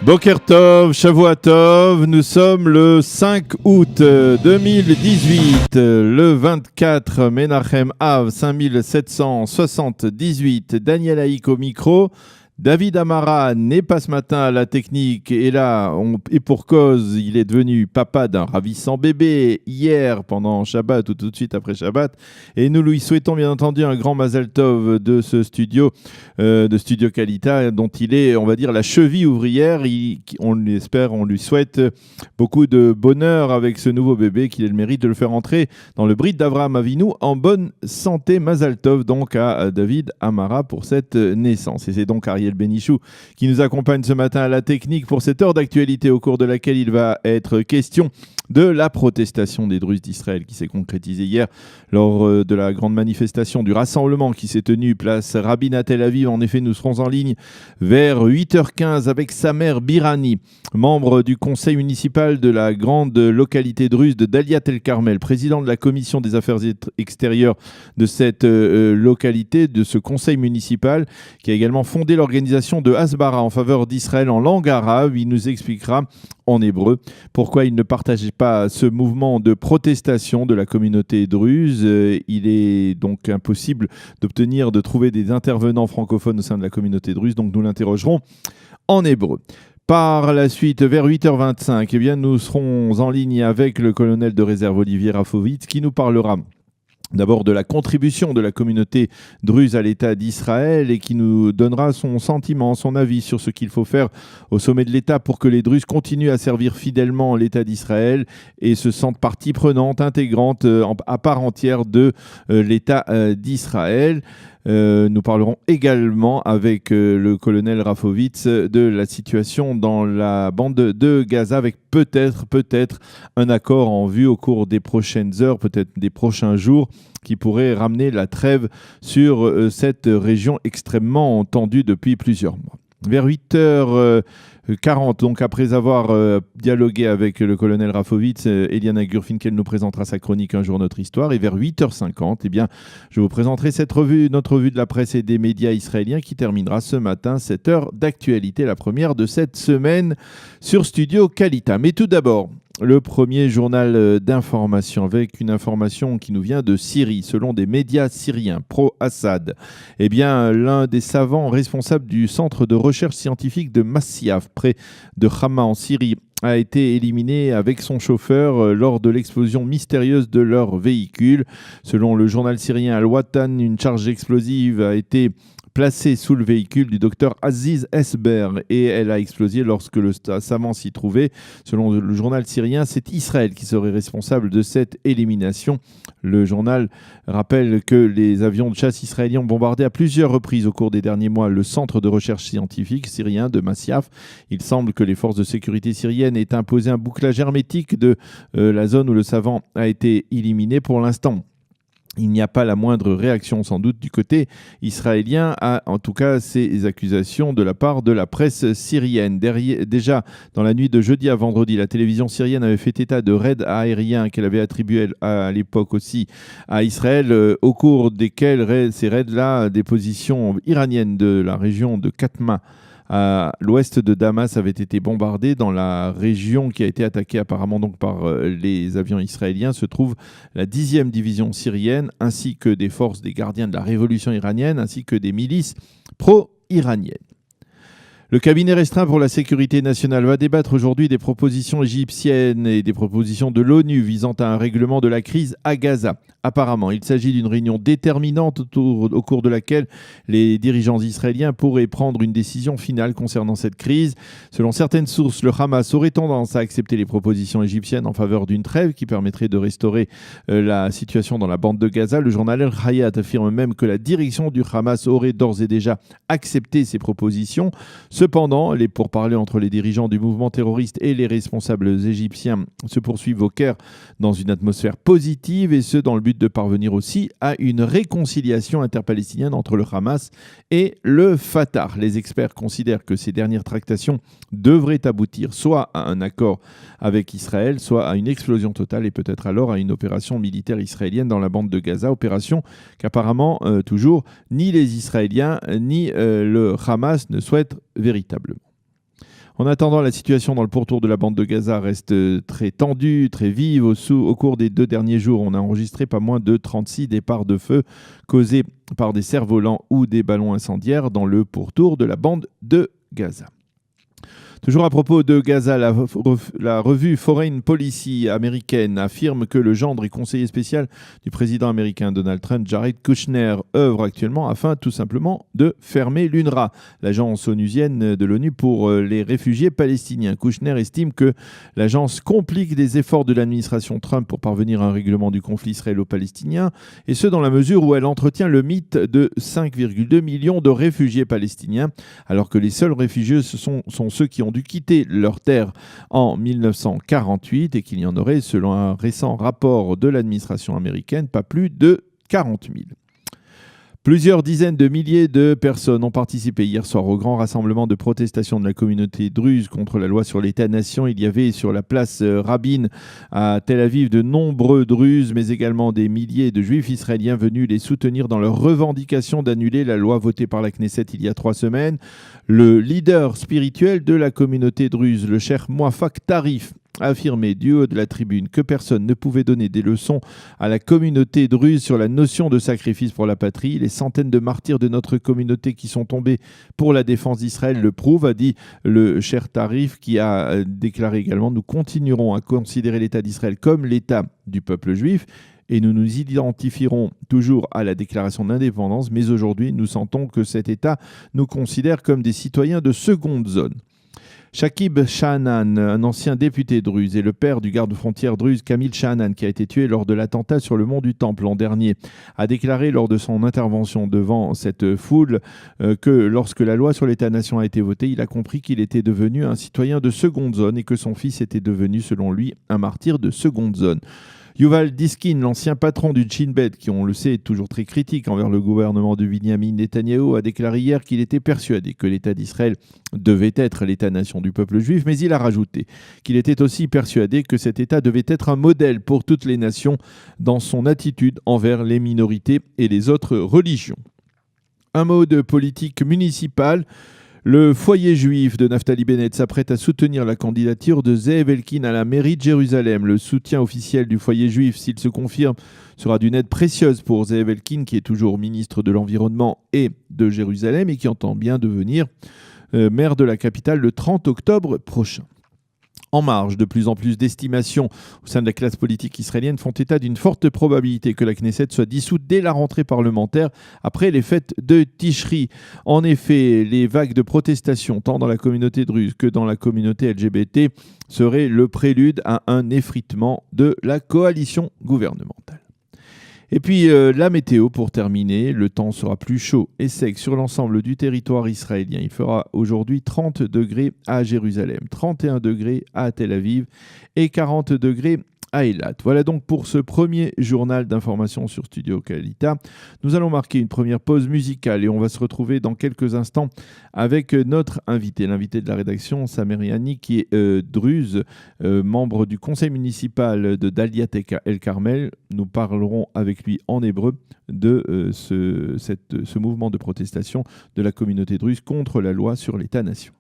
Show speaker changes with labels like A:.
A: Boker Tov, Shavua Tov, nous sommes le 5 août 2018, le 24 Menachem Av 5778, Daniel Haïk au micro. David Amara n'est pas ce matin à la technique et là, et pour cause, il est devenu papa d'un ravissant bébé hier pendant Shabbat ou tout de suite après Shabbat. Et nous lui souhaitons bien entendu un grand Mazel Tov de ce studio, de Studio Kalita, dont il est, on va dire, la cheville ouvrière. On lui souhaite beaucoup de bonheur avec ce nouveau bébé, qu'il ait le mérite de le faire entrer dans le Brit d'Avraham Avinu en bonne santé. Mazel Tov donc à David Amara pour cette naissance. Et c'est donc Ariel Benichou qui nous accompagne ce matin à la technique pour cette heure d'actualité au cours de laquelle il va être question de la protestation des Druzes d'Israël qui s'est concrétisée hier lors de la grande manifestation du rassemblement qui s'est tenue place Rabin à Tel Aviv. En effet, nous serons en ligne vers 8h15 avec Samer Birani, membre du conseil municipal de la grande localité druze de Daliat El Carmel, président de la commission des affaires extérieures de cette localité, de ce conseil municipal, qui a également fondé l'organisation de Hasbara en faveur d'Israël en langue arabe. Il nous expliquera en hébreu pourquoi il ne partageait pas ce mouvement de protestation de la communauté druze. Il est donc impossible de trouver des intervenants francophones au sein de la communauté druze, donc nous l'interrogerons en hébreu. Par la suite, vers 8h25, eh bien, nous serons en ligne avec le colonel de réserve Olivier Rafovitz qui nous parlera d'abord de la contribution de la communauté druze à l'État d'Israël et qui nous donnera son sentiment, son avis sur ce qu'il faut faire au sommet de l'État pour que les Druzes continuent à servir fidèlement l'État d'Israël et se sentent partie prenante, intégrante à part entière de l'État d'Israël. Nous parlerons également avec le colonel Rafovitz de la situation dans la bande de Gaza avec peut-être un accord en vue au cours des prochaines heures, peut-être des prochains jours, qui pourrait ramener la trêve sur cette région extrêmement tendue depuis plusieurs mois. Vers 8h40, donc après avoir dialogué avec le colonel Rafovitz, Eliana Gurfinkel nous présentera sa chronique Un jour notre histoire. Et vers 8h50, eh bien, je vous présenterai notre revue de la presse et des médias israéliens qui terminera ce matin cette heure d'actualité, la première de cette semaine sur Studio Kalita. Mais tout d'abord, le premier journal d'information avec une information qui nous vient de Syrie. Selon des médias syriens pro-Assad, eh bien, l'un des savants responsables du centre de recherche scientifique de Masyaf, près de Hama en Syrie, a été éliminé avec son chauffeur lors de l'explosion mystérieuse de leur véhicule. Selon le journal syrien Al-Watan, une charge explosive a été placée sous le véhicule du docteur Aziz Esber et elle a explosé lorsque le savant s'y trouvait. Selon le journal syrien, c'est Israël qui serait responsable de cette élimination. Le journal rappelle que les avions de chasse israéliens ont bombardé à plusieurs reprises au cours des derniers mois le centre de recherche scientifique syrien de Masyaf. Il semble que les forces de sécurité syriennes aient imposé un bouclage hermétique de la zone où le savant a été éliminé. Pour l'instant, il n'y a pas la moindre réaction, sans doute, du côté israélien à, en tout cas, ces accusations de la part de la presse syrienne. Déjà, dans la nuit de jeudi à vendredi, la télévision syrienne avait fait état de raids aériens qu'elle avait attribués à l'époque aussi à Israël, au cours desquels ces raids-là, des positions iraniennes de la région de Katma, à l'ouest de Damas, avait été bombardée. Dans la région qui a été attaquée apparemment donc par les avions israéliens se trouve la 10e division syrienne ainsi que des forces des gardiens de la révolution iranienne ainsi que des milices pro-iraniennes. Le cabinet restreint pour la sécurité nationale va débattre aujourd'hui des propositions égyptiennes et des propositions de l'ONU visant à un règlement de la crise à Gaza. Apparemment, il s'agit d'une réunion déterminante au cours de laquelle les dirigeants israéliens pourraient prendre une décision finale concernant cette crise. Selon certaines sources, le Hamas aurait tendance à accepter les propositions égyptiennes en faveur d'une trêve qui permettrait de restaurer la situation dans la bande de Gaza. Le journal El Hayat affirme même que la direction du Hamas aurait d'ores et déjà accepté ces propositions. Cependant, les pourparlers entre les dirigeants du mouvement terroriste et les responsables égyptiens se poursuivent au Caire dans une atmosphère positive et ce dans le but de parvenir aussi à une réconciliation interpalestinienne entre le Hamas et le Fatah. Les experts considèrent que ces dernières tractations devraient aboutir soit à un accord avec Israël, soit à une explosion totale et peut-être alors à une opération militaire israélienne dans la bande de Gaza, opération qu'apparemment toujours ni les Israéliens ni le Hamas ne souhaitent véritablement. En attendant, la situation dans le pourtour de la bande de Gaza reste très tendue, très vive. Au cours des 2 derniers jours, on a enregistré pas moins de 36 départs de feu causés par des cerfs-volants ou des ballons incendiaires dans le pourtour de la bande de Gaza. Toujours à propos de Gaza, la revue Foreign Policy américaine affirme que le gendre et conseiller spécial du président américain Donald Trump, Jared Kushner, œuvre actuellement afin tout simplement de fermer l'UNRWA, l'agence onusienne de l'ONU pour les réfugiés palestiniens. Kushner estime que l'agence complique les efforts de l'administration Trump pour parvenir à un règlement du conflit israélo-palestinien, et ce dans la mesure où elle entretient le mythe de 5,2 millions de réfugiés palestiniens, alors que les seuls réfugiés sont ceux qui ont dû quitter leur terre en 1948 et qu'il y en aurait, selon un récent rapport de l'administration américaine, pas plus de 40 000. Plusieurs dizaines de milliers de personnes ont participé hier soir au grand rassemblement de protestation de la communauté druze contre la loi sur l'État-nation. Il y avait sur la place Rabin à Tel Aviv de nombreux druzes, mais également des milliers de juifs israéliens venus les soutenir dans leur revendication d'annuler la loi votée par la Knesset il y a 3 semaines. Le leader spirituel de la communauté druze, le cheikh Mouafak Tarif, a affirmé du haut de la tribune que personne ne pouvait donner des leçons à la communauté druze sur la notion de sacrifice pour la patrie. Les centaines de martyrs de notre communauté qui sont tombés pour la défense d'Israël le prouvent, a dit le cheikh Tarif, qui a déclaré également: nous continuerons à considérer l'État d'Israël comme l'État du peuple juif et nous nous identifierons toujours à la déclaration d'indépendance, mais aujourd'hui nous sentons que cet État nous considère comme des citoyens de seconde zone. Shakib Shahanan, un ancien député druze et le père du garde-frontière druze Kamil Shahanan, qui a été tué lors de l'attentat sur le mont du Temple l'an dernier, a déclaré lors de son intervention devant cette foule que lorsque la loi sur l'État-nation a été votée, il a compris qu'il était devenu un citoyen de seconde zone et que son fils était devenu, selon lui, un martyr de seconde zone. Yuval Diskin, l'ancien patron du Shin Bet, qui on le sait est toujours très critique envers le gouvernement de Binyamin Netanyahou, a déclaré hier qu'il était persuadé que l'État d'Israël devait être l'État-nation du peuple juif, mais il a rajouté qu'il était aussi persuadé que cet État devait être un modèle pour toutes les nations dans son attitude envers les minorités et les autres religions. Un mot de politique municipale. Le foyer juif de Naftali Bennett s'apprête à soutenir la candidature de Zeev Elkin à la mairie de Jérusalem. Le soutien officiel du foyer juif, s'il se confirme, sera d'une aide précieuse pour Zeev Elkin, qui est toujours ministre de l'Environnement et de Jérusalem et qui entend bien devenir maire de la capitale le 30 octobre prochain. En marge, de plus en plus d'estimations au sein de la classe politique israélienne font état d'une forte probabilité que la Knesset soit dissoute dès la rentrée parlementaire après les fêtes de Tishri. En effet, les vagues de protestation, tant dans la communauté druze que dans la communauté LGBT, seraient le prélude à un effritement de la coalition gouvernementale. Et puis la météo pour terminer, le temps sera plus chaud et sec sur l'ensemble du territoire israélien. Il fera aujourd'hui 30 degrés à Jérusalem, 31 degrés à Tel Aviv et 40 degrés à Eilat. Voilà donc pour ce premier journal d'information sur Studio Kalita. Nous allons marquer une première pause musicale et on va se retrouver dans quelques instants avec notre invité, l'invité de la rédaction, Samer Yani, qui est druze, membre du conseil municipal de Daliat El Carmel. Nous parlerons avec lui en hébreu de ce mouvement de protestation de la communauté druze contre la loi sur l'État-nation.